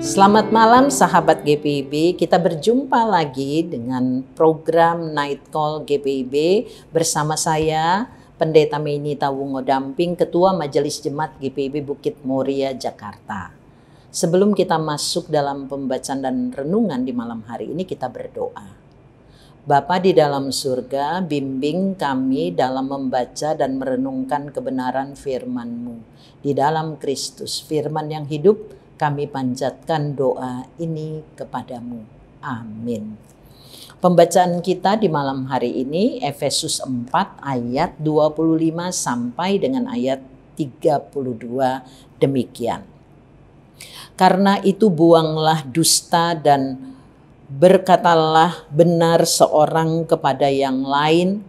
Selamat malam sahabat GPIB, kita berjumpa lagi dengan program Night Call GPIB bersama saya Pendeta Menita Wungo Damping, Ketua Majelis Jemaat GPIB Bukit Moria, Jakarta. Sebelum kita masuk dalam pembacaan dan renungan di malam hari ini, kita berdoa. Bapa di dalam surga, bimbing kami dalam membaca dan merenungkan kebenaran firman-Mu. Di dalam Kristus, firman yang hidup, kami panjatkan doa ini kepadamu. Amin. Pembacaan kita di malam hari ini, Efesus 4 ayat 25 sampai dengan ayat 32 demikian. Karena itu buanglah dusta dan berkatalah benar seorang kepada yang lain,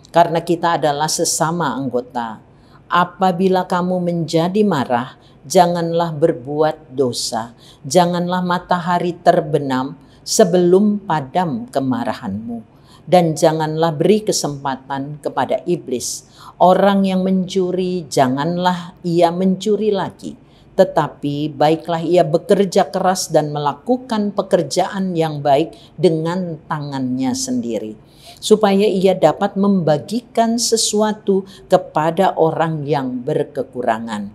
karena kita adalah sesama anggota. Apabila kamu menjadi marah, janganlah berbuat dosa. Janganlah matahari terbenam sebelum padam kemarahanmu. Dan janganlah beri kesempatan kepada iblis. Orang yang mencuri, janganlah ia mencuri lagi. Tetapi baiklah ia bekerja keras dan melakukan pekerjaan yang baik dengan tangannya sendiri, supaya ia dapat membagikan sesuatu kepada orang yang berkekurangan.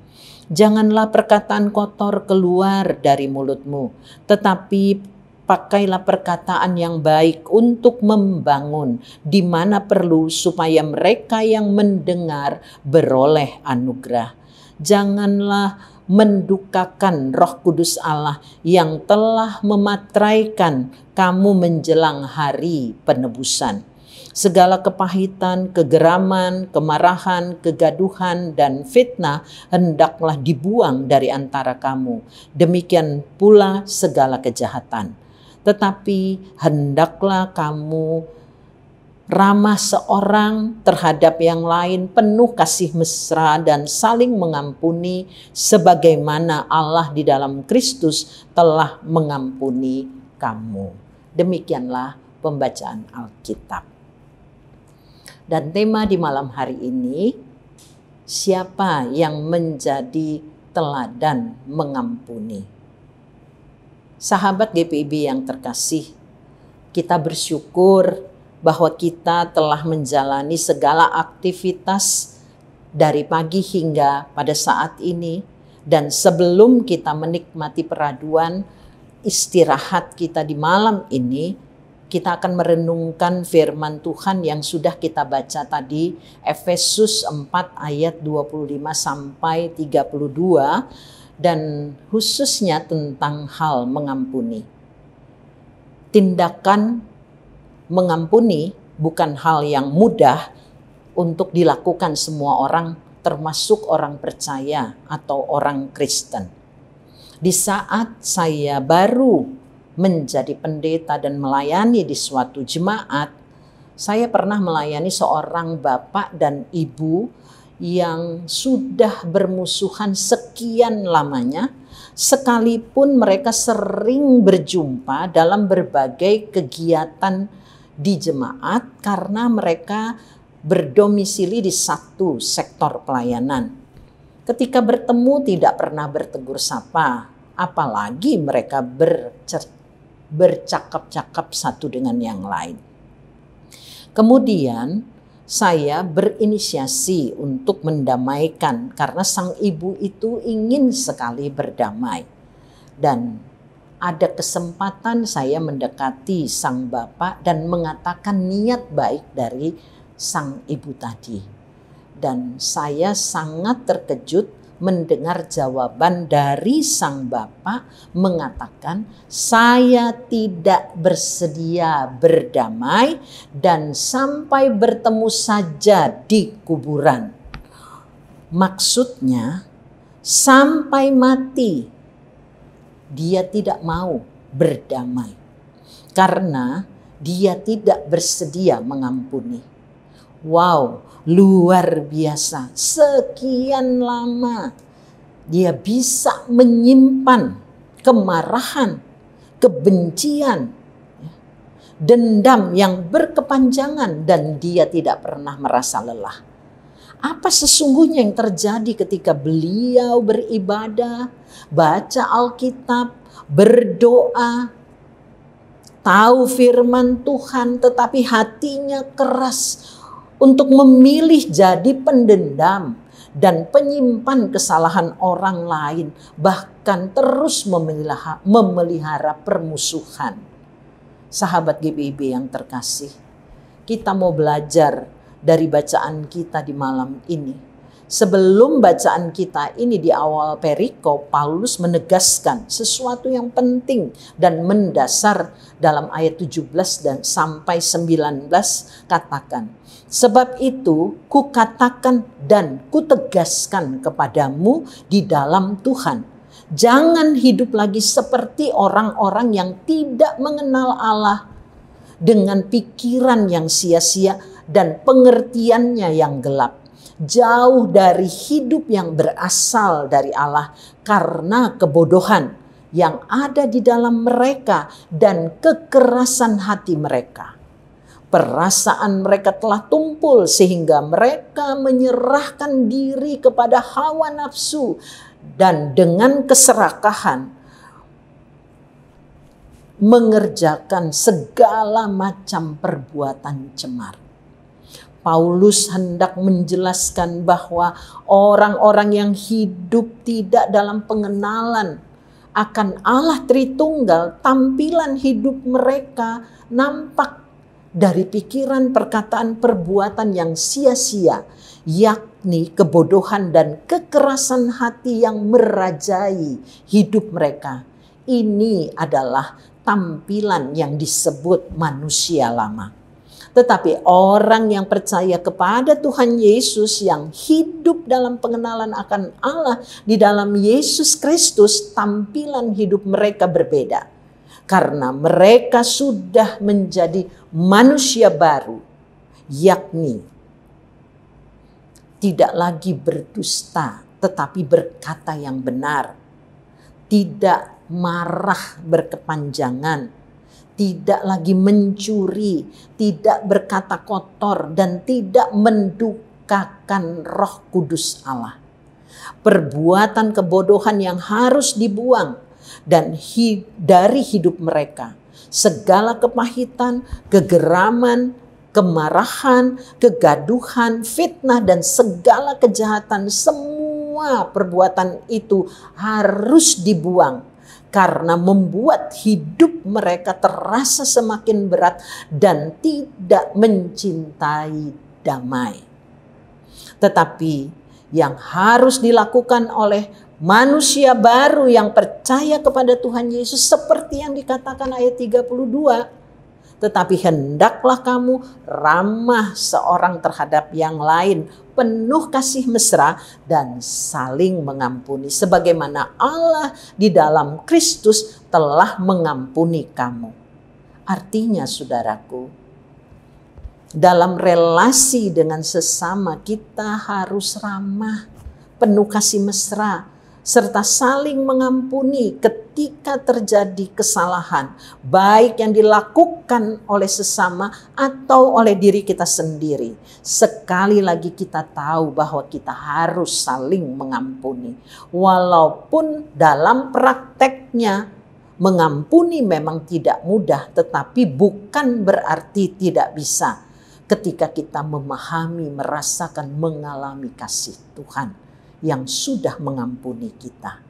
Janganlah perkataan kotor keluar dari mulutmu, tetapi pakailah perkataan yang baik untuk membangun di mana perlu, supaya mereka yang mendengar beroleh anugerah. Janganlah mendukakan Roh Kudus Allah yang telah mematraikan kamu menjelang hari penebusan. Segala kepahitan, kegeraman, kemarahan, kegaduhan, dan fitnah hendaklah dibuang dari antara kamu. Demikian pula segala kejahatan. Tetapi hendaklah kamu ramah seorang terhadap yang lain, penuh kasih mesra dan saling mengampuni, sebagaimana Allah di dalam Kristus telah mengampuni kamu. Demikianlah pembacaan Alkitab. Dan tema di malam hari ini, siapa yang menjadi teladan mengampuni? Sahabat GPIB yang terkasih, kita bersyukur bahwa kita telah menjalani segala aktivitas dari pagi hingga pada saat ini. Dan sebelum kita menikmati peraduan istirahat kita di malam ini, kita akan merenungkan firman Tuhan yang sudah kita baca tadi, Efesus 4 ayat 25 sampai 32, dan khususnya tentang hal mengampuni. Tindakan mengampuni bukan hal yang mudah untuk dilakukan semua orang, termasuk orang percaya atau orang Kristen. Di saat saya baru menjadi pendeta dan melayani di suatu jemaat, saya pernah melayani seorang bapak dan ibu yang sudah bermusuhan sekian lamanya, sekalipun mereka sering berjumpa dalam berbagai kegiatan di jemaat karena mereka berdomisili di satu sektor pelayanan. Ketika bertemu tidak pernah bertegur sapa, apalagi mereka bercakap-cakap satu dengan yang lain. Kemudian saya berinisiasi untuk mendamaikan karena sang ibu itu ingin sekali berdamai. Dan ada kesempatan saya mendekati sang bapak dan mengatakan niat baik dari sang ibu tadi. Dan saya sangat terkejut mendengar jawaban dari sang bapak mengatakan, saya tidak bersedia berdamai dan sampai bertemu saja di kuburan. Maksudnya sampai mati dia tidak mau berdamai karena dia tidak bersedia mengampuni. Wow, luar biasa. Sekian lama dia bisa menyimpan kemarahan, kebencian, dendam yang berkepanjangan dan dia tidak pernah merasa lelah. Apa sesungguhnya yang terjadi ketika beliau beribadah, baca Alkitab, berdoa, tahu firman Tuhan, tetapi hatinya keras untuk memilih jadi pendendam dan penyimpan kesalahan orang lain, bahkan terus memelihara permusuhan. Sahabat GPIB yang terkasih, kita mau belajar dari bacaan kita di malam ini. Sebelum bacaan kita ini di awal perikop, Paulus menegaskan sesuatu yang penting dan mendasar dalam ayat 17 dan sampai 19, katakan, sebab itu kukatakan dan kutegaskan kepadamu di dalam Tuhan, jangan hidup lagi seperti orang-orang yang tidak mengenal Allah dengan pikiran yang sia-sia dan pengertiannya yang gelap, jauh dari hidup yang berasal dari Allah karena kebodohan yang ada di dalam mereka dan kekerasan hati mereka. Perasaan mereka telah tumpul sehingga mereka menyerahkan diri kepada hawa nafsu dan dengan keserakahan mengerjakan segala macam perbuatan cemar. Paulus hendak menjelaskan bahwa orang-orang yang hidup tidak dalam pengenalan akan Allah Tritunggal, tampilan hidup mereka nampak dari pikiran, perkataan, perbuatan yang sia-sia, yakni kebodohan dan kekerasan hati yang merajai hidup mereka. Ini adalah tampilan yang disebut manusia lama. Tetapi orang yang percaya kepada Tuhan Yesus, yang hidup dalam pengenalan akan Allah di dalam Yesus Kristus, tampilan hidup mereka berbeda. Karena mereka sudah menjadi manusia baru, yakni tidak lagi berdusta tetapi berkata yang benar, tidak marah berkepanjangan, tidak lagi mencuri, tidak berkata kotor, dan tidak mendukakan Roh Kudus Allah. Perbuatan kebodohan yang harus dibuang dan dari hidup mereka. Segala kepahitan, kegeraman, kemarahan, kegaduhan, fitnah, dan segala kejahatan, semua perbuatan itu harus dibuang. Karena membuat hidup mereka terasa semakin berat dan tidak mencintai damai. Tetapi yang harus dilakukan oleh manusia baru yang percaya kepada Tuhan Yesus seperti yang dikatakan ayat 32. Tetapi hendaklah kamu ramah seorang terhadap yang lain, penuh kasih mesra dan saling mengampuni, sebagaimana Allah di dalam Kristus telah mengampuni kamu. Artinya, saudaraku, dalam relasi dengan sesama kita harus ramah, penuh kasih mesra, serta saling mengampuni ketika terjadi kesalahan, baik yang dilakukan oleh sesama atau oleh diri kita sendiri. Sekali lagi kita tahu bahwa kita harus saling mengampuni. Walaupun dalam prakteknya mengampuni memang tidak mudah, tetapi bukan berarti tidak bisa ketika kita memahami, merasakan, mengalami kasih Tuhan yang sudah mengampuni kita.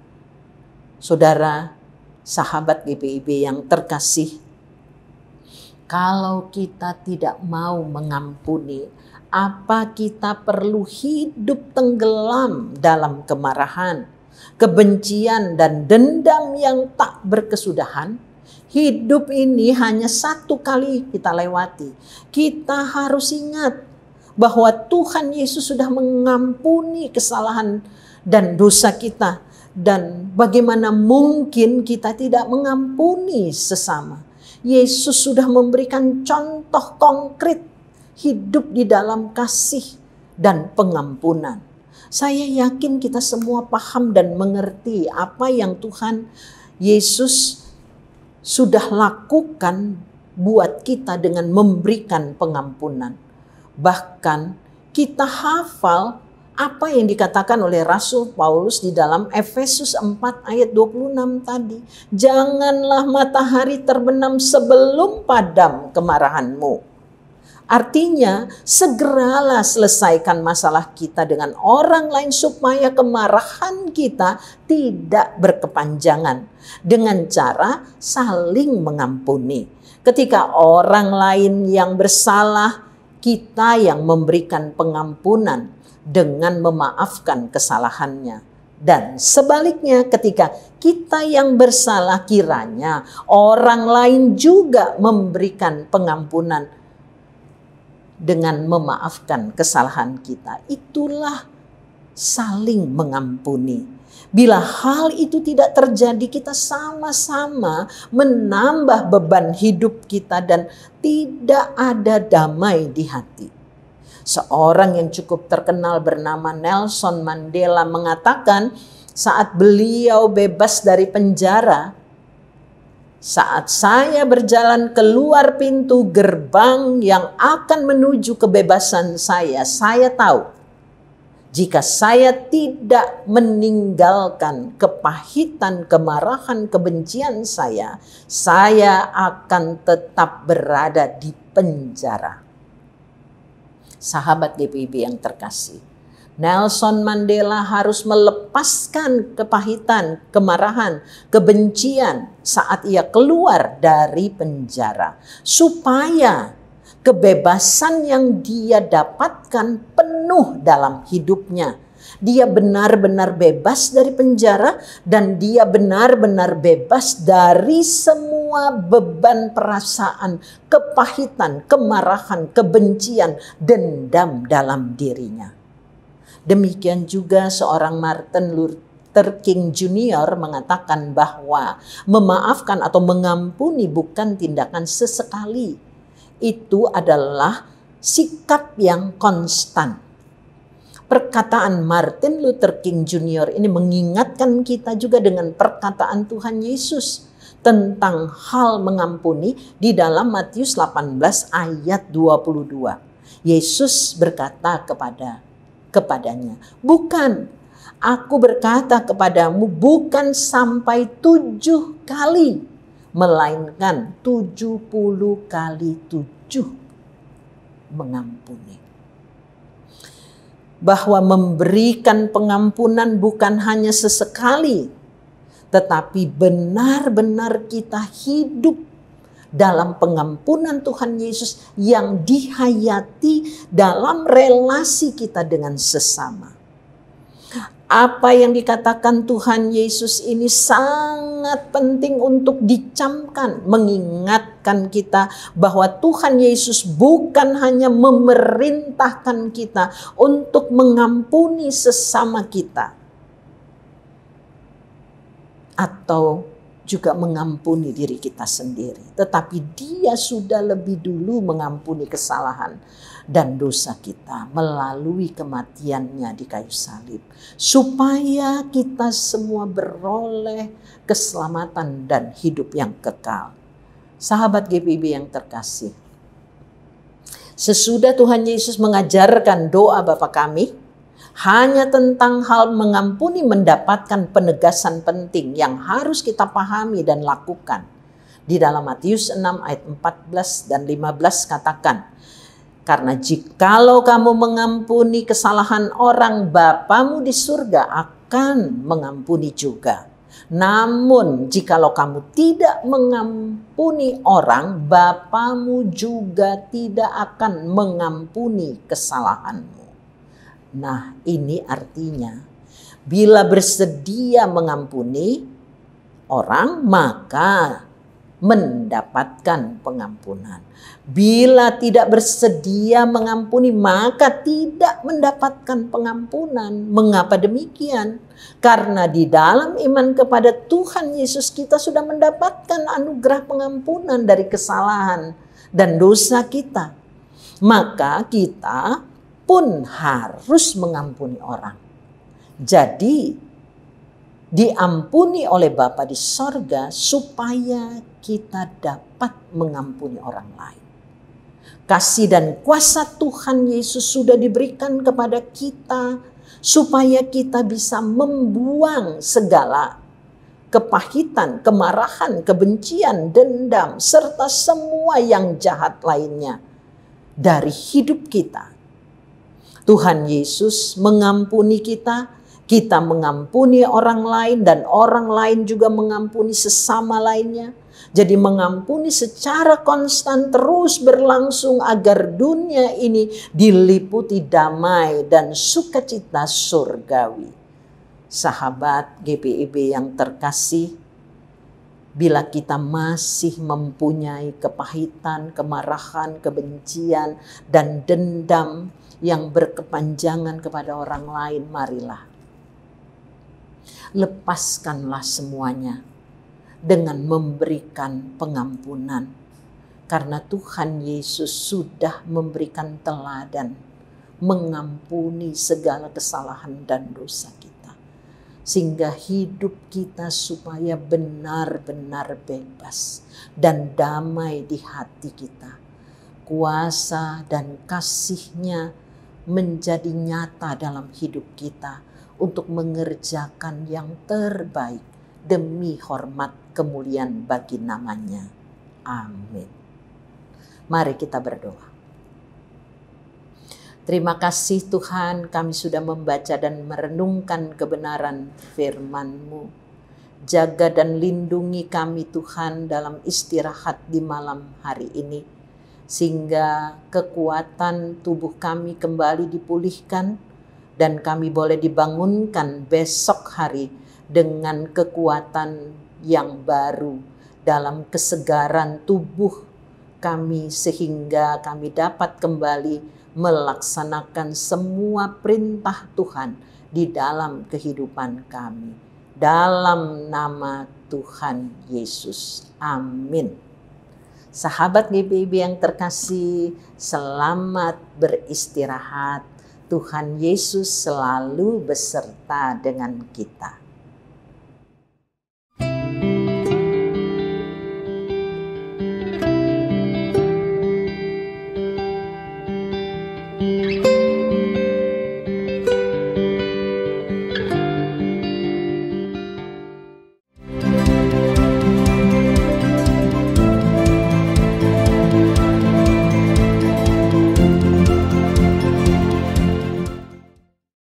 Saudara, sahabat GPIB yang terkasih, kalau kita tidak mau mengampuni, apa kita perlu hidup tenggelam dalam kemarahan, kebencian, dan dendam yang tak berkesudahan? Hidup ini hanya satu kali kita lewati. Kita harus ingat bahwa Tuhan Yesus sudah mengampuni kesalahan dan dosa kita. Dan bagaimana mungkin kita tidak mengampuni sesama? Yesus sudah memberikan contoh konkret hidup di dalam kasih dan pengampunan. Saya yakin kita semua paham dan mengerti apa yang Tuhan Yesus sudah lakukan buat kita dengan memberikan pengampunan. Bahkan kita hafal apa yang dikatakan oleh Rasul Paulus di dalam Efesus 4 ayat 26 tadi. Janganlah matahari terbenam sebelum padam kemarahanmu. Artinya, segeralah selesaikan masalah kita dengan orang lain supaya kemarahan kita tidak berkepanjangan. Dengan cara saling mengampuni. Ketika orang lain yang bersalah, kita yang memberikan pengampunan dengan memaafkan kesalahannya. Dan sebaliknya, ketika kita yang bersalah, kiranya orang lain juga memberikan pengampunan dengan memaafkan kesalahan kita. Itulah saling mengampuni. Bila hal itu tidak terjadi, kita sama-sama menambah beban hidup kita dan tidak ada damai di hati. Seorang yang cukup terkenal bernama Nelson Mandela mengatakan saat beliau bebas dari penjara, saat saya berjalan keluar pintu gerbang yang akan menuju kebebasan saya tahu jika saya tidak meninggalkan kepahitan, kemarahan, kebencian saya akan tetap berada di penjara. Sahabat GPIB yang terkasih, Nelson Mandela harus melepaskan kepahitan, kemarahan, kebencian saat ia keluar dari penjara. Supaya kebebasan yang dia dapatkan penuh dalam hidupnya. Dia benar-benar bebas dari penjara dan dia benar-benar bebas dari semua beban perasaan, kepahitan, kemarahan, kebencian, dendam dalam dirinya. Demikian juga seorang Martin Luther King Jr. mengatakan bahwa memaafkan atau mengampuni bukan tindakan sesekali. Itu adalah sikap yang konstan. Perkataan Martin Luther King Jr. ini mengingatkan kita juga dengan perkataan Tuhan Yesus tentang hal mengampuni di dalam Matius 18 ayat 22. Yesus berkata kepadanya, "Bukan, aku berkata kepadamu bukan sampai 7 kali, melainkan 70 kali 7 mengampuni." Bahwa memberikan pengampunan bukan hanya sesekali, tetapi benar-benar kita hidup dalam pengampunan Tuhan Yesus yang dihayati dalam relasi kita dengan sesama. Apa yang dikatakan Tuhan Yesus ini sangat penting untuk dicamkan, mengingatkan kita bahwa Tuhan Yesus bukan hanya memerintahkan kita untuk mengampuni sesama kita atau juga mengampuni diri kita sendiri, tetapi Dia sudah lebih dulu mengampuni kesalahan dan dosa kita melalui kematiannya di kayu salib, supaya kita semua beroleh keselamatan dan hidup yang kekal. Sahabat GPIB yang terkasih, sesudah Tuhan Yesus mengajarkan doa Bapa kami, hanya tentang hal mengampuni mendapatkan penegasan penting yang harus kita pahami dan lakukan. Di dalam Matius 6 ayat 14 dan 15 katakan, "Karena jikalau kamu mengampuni kesalahan orang, Bapamu di surga akan mengampuni juga. Namun jikalau kamu tidak mengampuni orang, Bapamu juga tidak akan mengampuni kesalahanmu." Nah, ini artinya bila bersedia mengampuni orang, maka mendapatkan pengampunan. Bila tidak bersedia mengampuni, maka tidak mendapatkan pengampunan. Mengapa demikian? Karena di dalam iman kepada Tuhan Yesus kita sudah mendapatkan anugerah pengampunan dari kesalahan dan dosa kita. Maka kita pun harus mengampuni orang. Jadi diampuni oleh Bapa di sorga supaya kita dapat mengampuni orang lain. Kasih dan kuasa Tuhan Yesus sudah diberikan kepada kita supaya kita bisa membuang segala kepahitan, kemarahan, kebencian, dendam, serta semua yang jahat lainnya dari hidup kita. Tuhan Yesus mengampuni kita, kita mengampuni orang lain, dan orang lain juga mengampuni sesama lainnya. Jadi mengampuni secara konstan terus berlangsung agar dunia ini diliputi damai dan sukacita surgawi. Sahabat GPIB yang terkasih, bila kita masih mempunyai kepahitan, kemarahan, kebencian, dan dendam yang berkepanjangan kepada orang lain, marilah lepaskanlah semuanya dengan memberikan pengampunan. Karena Tuhan Yesus sudah memberikan teladan mengampuni segala kesalahan dan dosa kita. Sehingga hidup kita supaya benar-benar bebas dan damai di hati kita. Kuasa dan kasih-Nya menjadi nyata dalam hidup kita untuk mengerjakan yang terbaik demi hormat kemuliaan bagi nama-Nya. Amin. Mari kita berdoa. Terima kasih Tuhan, kami sudah membaca dan merenungkan kebenaran firman-Mu. Jaga dan lindungi kami Tuhan dalam istirahat di malam hari ini. Sehingga kekuatan tubuh kami kembali dipulihkan dan kami boleh dibangunkan besok hari dengan kekuatan yang baru dalam kesegaran tubuh kami, sehingga kami dapat kembali melaksanakan semua perintah Tuhan di dalam kehidupan kami. Dalam nama Tuhan Yesus. Amin. Sahabat GPIB yang terkasih, selamat beristirahat. Tuhan Yesus selalu beserta dengan kita.